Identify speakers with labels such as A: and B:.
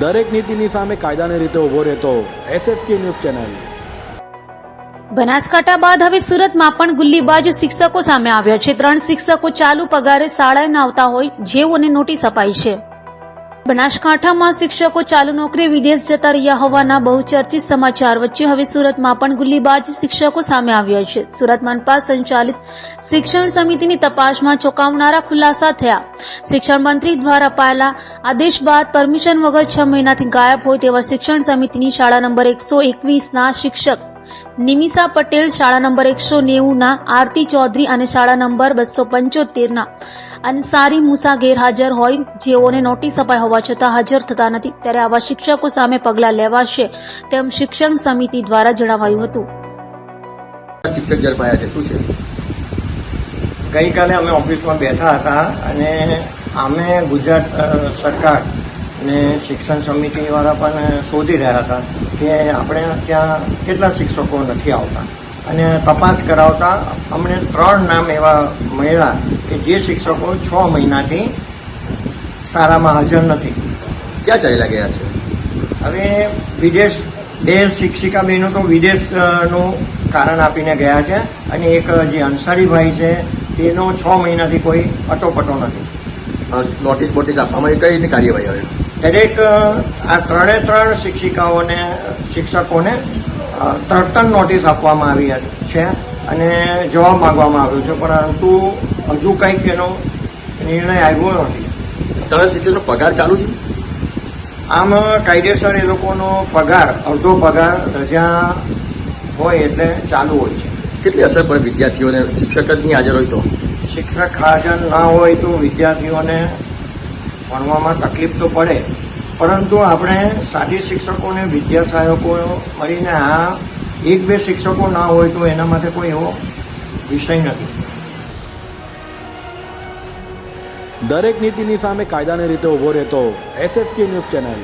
A: દરેક નીતિની સામે કાયદાની રીતે ઉભો રહેતો SSK ન્યૂઝ ચેનલ।
B: બનાસકાંઠા બાદ હવે સુરતમાં પણ ગુલ્લીબાજ શિક્ષકો સામે આવ્યા છે। 3 શિક્ષકો ચાલુ પગારે શાળાએ ન આવતા હોય જેઓને નોટિસ અપાઈ છે। બનાસકાંઠામાં શિક્ષકો ચાલુ નોકરી વિદેશ જતા રહ્યા હોવાના બહુચર્ચિત સમાચાર વચ્ચે હવે સુરતમાં પણ ગુલ્લીબાજ શિક્ષકો સામે આવ્યા છે। સુરત મનપા સંચાલિત શિક્ષણ સમિતિની તપાસમાં ચોંકાવનારા ખુલાસા થયા। શિક્ષણ મંત્રી દ્વારા અપાયેલા આદેશ બાદ પરમિશન વગર 6 મહિનાથી ગાયબ હોય તેવા શિક્ષણ સમિતિની શાળા નંબર 121ના શિક્ષક નિમિષા પટેલ, શાળા નંબર 190ના આરતી ચૌધરી અને શાળા નંબર 275ના અનસારી મુસા ગેરહાજર હોય જેઓને નોટિસ અપાઈ હોવા છતાં હાજર થતા નથી। ત્યારે આવા શિક્ષકો સામે પગલાં લેવાશે તેમ શિક્ષણ સમિતિ દ્વારા જણાવાયું હતું।
C: શિક્ષક ઝડપાયા છે, શું છે?
D: ગઈકાલે અમે ઓફિસમાં બેઠા હતા અને અમે ગુજરાત સરકાર ને શિક્ષણ સમિતિવાળા પણ શોધી રહ્યા હતા કે આપણે ત્યાં કેટલા શિક્ષકો નથી આવતા અને તપાસ કરાવતા અમને 3 નામ એવા મળ્યા કે જે શિક્ષકો 6 મહિનાથી શાળામાં હાજર નથી।
C: ક્યાં ચાલ્યા ગયા છે?
D: હવે વિદેશ 2 શિક્ષિકા બહેનો તો વિદેશનું કારણ આપીને ગયા છે અને એક જે અંસારીભાઈ છે તેનો 6 મહિનાથી કોઈ અટોપટો નથી।
C: નોટિસ બોટિસ આપવામાં આવી, કઈ રીતની કાર્યવાહી આવે?
D: દરેક આ 3 શિક્ષિકાઓને શિક્ષકોને તરત નોટિસ આપવામાં આવી છે અને જવાબ માંગવામાં આવ્યો છે, પરંતુ હજુ કંઈક એનો નિર્ણય આવ્યો નથી।
C: 3 શિક્ષકનો પગાર ચાલુ છે?
D: આમ કાયદેસર એ લોકોનો પગાર અડધો પગાર રજા હોય એટલે ચાલુ હોય છે।
C: કેટલી અસર પડે વિદ્યાર્થીઓને? શિક્ષક જ નહીં હાજર હોય તો?
D: શિક્ષક હાજર ના હોય તો વિદ્યાર્થીઓને ભણવામાં તકલીફ તો પડે, પરંતુ આપણે સાથી શિક્ષકોને વિદ્યા સહાયકો મળીને આ 1-2 શિક્ષકો ના હોય તો એના માટે કોઈ એવો વિષય નથી।
A: દરેક નીતિની સામે કાયદાની રીતે ઉભો રહેતો SSK ન્યૂઝ ચેનલ।